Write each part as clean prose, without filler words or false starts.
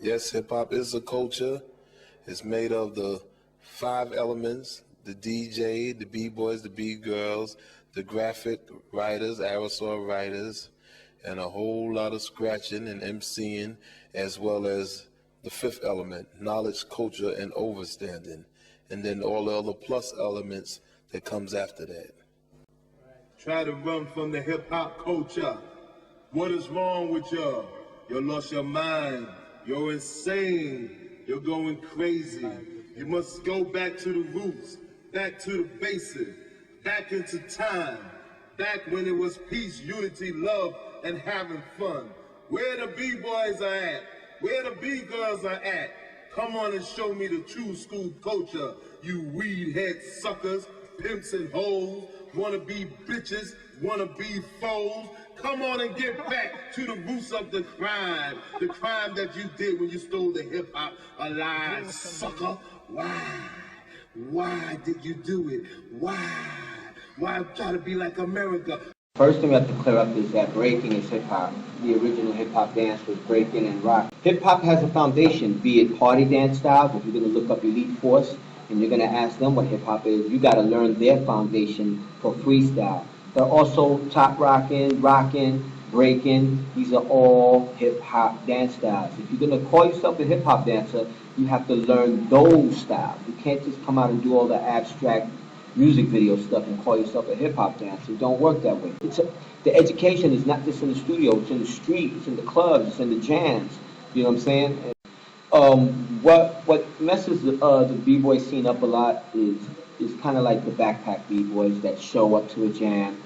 Yes, hip-hop is a culture. It's made of the 5 elements: the DJ, the B-boys, the B-girls, the graphic writers, aerosol writers, and a whole lot of scratching and MCing, as well as the 5th element, knowledge, culture, and overstanding, and then all the other plus elements that comes after that. Try to run from the hip-hop culture. What is wrong with y'all? You lost your mind. You're insane. You're going crazy. You must go back to the roots, back to the basics, back into time, back when it was peace, unity, love, and having fun. Where the B-boys are at, where the B-girls are at. Come on and show me the true school culture, you weed head suckers, pimps and hoes, wanna be bitches, wanna be foes. Come on and get back to the roots of the crime that you did when you stole the hip-hop alive, sucker. Why? Why did you do it? Why try to be like America? First thing we have to clear up is that breaking is hip-hop. The original hip-hop dance was breaking and rock. Hip-hop has a foundation, be it party dance styles. If you're going to look up Elite Force and you're going to ask them what hip-hop is, you got to learn their foundation for freestyle. They're also top rocking, breaking. These are all hip-hop dance styles. If you're going to call yourself a hip-hop dancer, you have to learn those styles. You can't just come out and do all the abstract music video stuff and call yourself a hip-hop dancer. It don't work that way. The education is not just in the studio, it's in the street, it's in the clubs, it's in the jams. You know what I'm saying? And, what messes the b-boy scene up a lot is kind of like the backpack b-boys that show up to a jam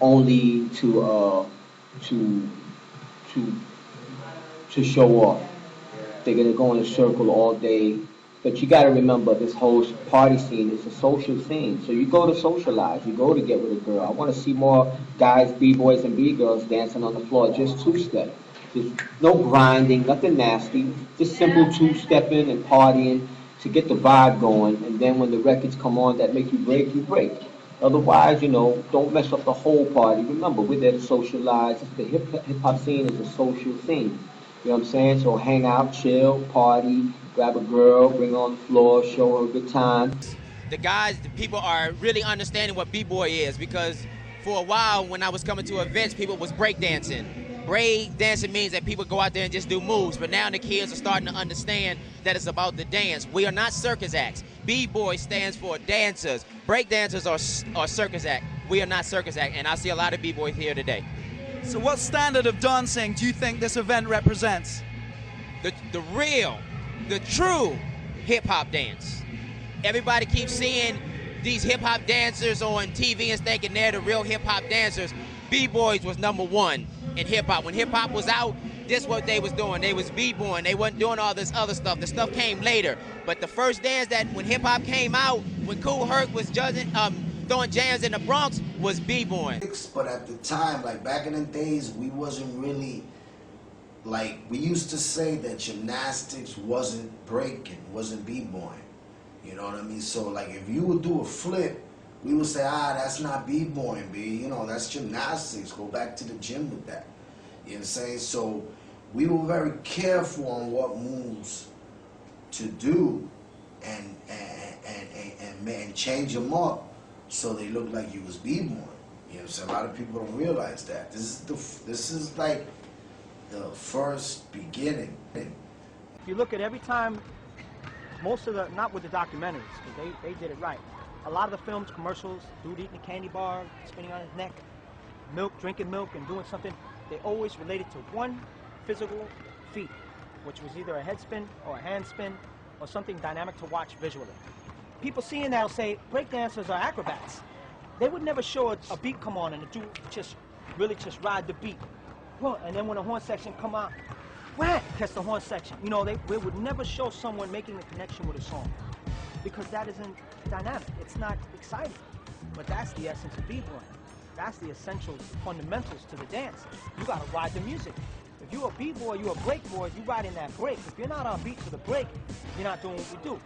only to show off. They're gonna go in a circle all day. But you got to remember, this whole party scene is a social scene. So you go to socialize, you go to get with a girl. I want to see more guys, B-boys and B-girls dancing on the floor, just two-step. Just no grinding, nothing nasty, just simple two-stepping and partying to get the vibe going. And then when the records come on that make you break. Otherwise, you know, don't mess up the whole party. Remember, we're there to socialize. The hip-hop scene is a social scene. You know what I'm saying? So hang out, chill, party, grab a girl, bring her on the floor, show her a good time. The people are really understanding what B-boy is, because for a while when I was coming to events, people was breakdancing. Breakdancing means that people go out there and just do moves, but now the kids are starting to understand that it's about the dance. We are not circus acts. B-boy stands for dancers. Breakdancers are circus act. We are not circus act, and I see a lot of B-boys here today. So what standard of dancing do you think this event represents? The real, the true hip-hop dance. Everybody keeps seeing these hip-hop dancers on TV and thinking they're the real hip-hop dancers. B-boys was #1 in hip-hop. When hip-hop was out, this what they was doing. They was B-boying. They wasn't doing all this other stuff. The stuff came later. But the first dance that when hip-hop came out, when Kool Herc was throwing jams in the Bronx, was B-boying. But at the time, like back in the days, we wasn't really, like, we used to say that gymnastics wasn't breaking, wasn't b-boying. You know what I mean? So like if you would do a flip, we would say, that's not b-boying, B. You know, that's gymnastics. Go back to the gym with that. You know what I'm saying? So we were very careful on what moves to do and change them up so they look like you was b-boying. You know what I'm saying? A lot of people don't realize that. This is like the first beginning. If you look at every time, most of the, not with the documentaries, because they did it right. A lot of the films, commercials, dude eating a candy bar, spinning on his neck, milk, drinking milk and doing something, they always related to one physical feat, which was either a head spin or a hand spin or something dynamic to watch visually. People seeing that will say, breakdancers are acrobats. They would never show a beat come on and the dude just really just ride the beat. Well, and then when the horn section come out, whack, catch the horn section. You know, they would never show someone making a connection with a song because that isn't dynamic. It's not exciting. But that's the essence of b-boying. That's the essentials, fundamentals to the dance. You gotta ride the music. If you're a b-boy, you're a break boy, you riding that break. If you're not on beat to the break, you're not doing what we do.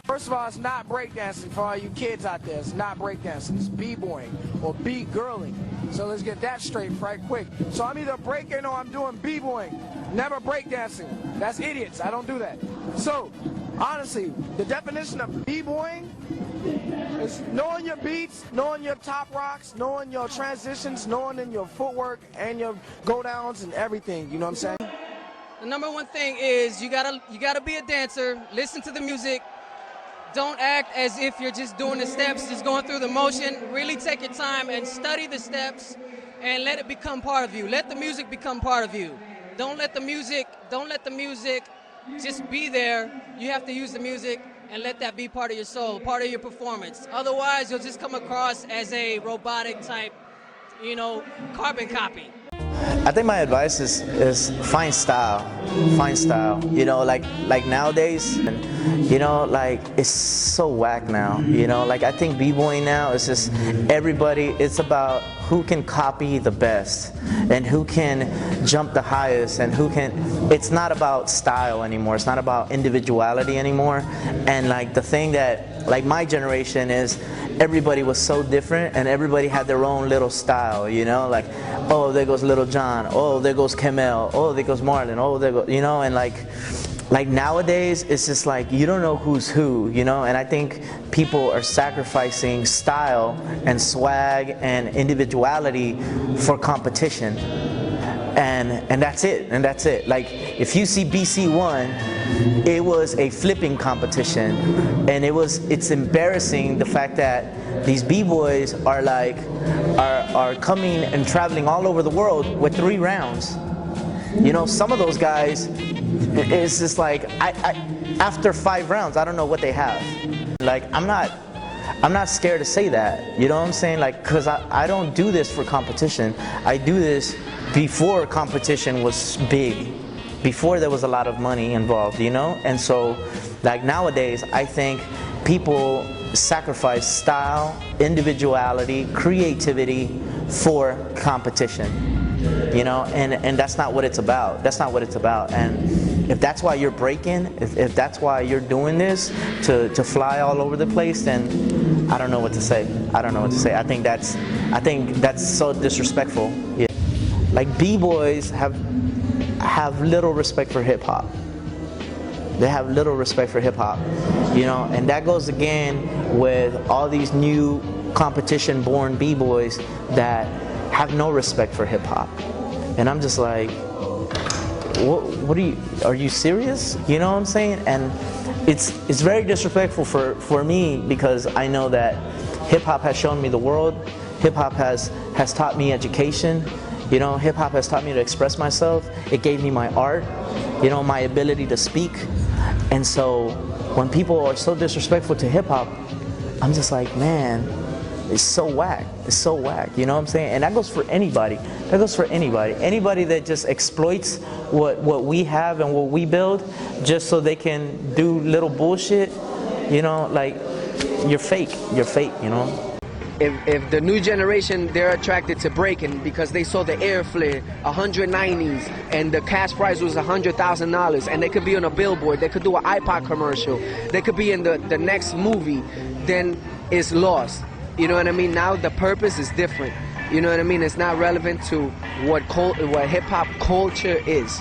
First of all, it's not breakdancing for all you kids out there. It's not breakdancing. It's b-boying or b-girling. So let's get that straight right quick. So I'm either breaking or I'm doing b-boying. Never breakdancing. That's idiots. I don't do that. So, honestly, the definition of b-boying is knowing your beats, knowing your top rocks, knowing your transitions, knowing in your footwork and your go-downs and everything. You know what I'm saying? The number one thing is you gotta be a dancer. Listen to the music. Don't act as if you're just doing the steps, just going through the motion. Really take your time and study the steps and let it become part of you. Let the music become part of you. Don't let the music just be there. You have to use the music and let that be part of your soul, part of your performance. Otherwise, you'll just come across as a robotic type, you know, carbon copy. I think my advice is find style, you know, like nowadays, you know, like it's so whack now, you know, like I think b-boying now is just everybody, it's about who can copy the best and who can jump the highest and who can, it's not about style anymore, it's not about individuality anymore. And like the thing that, like my generation is, everybody was so different and everybody had their own little style, you know, like, oh, there goes Little John, oh, there goes Kemel, oh, there goes Marlon, oh, there goes, you know, and like nowadays it's just like you don't know who's who, you know, and I think people are sacrificing style and swag and individuality for competition. And that's it, like if you see BC1, it was a flipping competition, and it's embarrassing the fact that these b-boys are coming and traveling all over the world with 3 rounds. You know, some of those guys, it's just like after 5 rounds, I don't know what they have. Like I'm not scared to say that, you know what I'm saying? Like, cause I don't do this for competition. I do this before competition was big, before there was a lot of money involved, you know? And so, like nowadays, I think people sacrifice style, individuality, creativity for competition, you know? And that's not what it's about. That's not what it's about. And if that's why you're breaking, if that's why you're doing this, to fly all over the place, then I don't know what to say. I don't know what to say. I think that's so disrespectful. Yeah. Like b-boys have little respect for hip hop. They have little respect for hip hop, you know, and that goes again with all these new competition-born b-boys that have no respect for hip hop. And I'm just like, what are you serious? You know what I'm saying? And it's very disrespectful for me, because I know that hip hop has shown me the world. Hip hop has taught me education. You know, hip hop has taught me to express myself. It gave me my art, you know, my ability to speak. And so when people are so disrespectful to hip hop, I'm just like, man, it's so whack. It's so whack, you know what I'm saying? And that goes for anybody. That goes for anybody. Anybody that just exploits what we have and what we build just so they can do little bullshit, you know, like, you're fake, you know? If the new generation, they're attracted to breaking because they saw the air flare, 190s, and the cash prize was $100,000, and they could be on a billboard, they could do an iPod commercial, they could be in the next movie, then it's lost. You know what I mean? Now the purpose is different. You know what I mean? It's not relevant to what hip-hop culture is.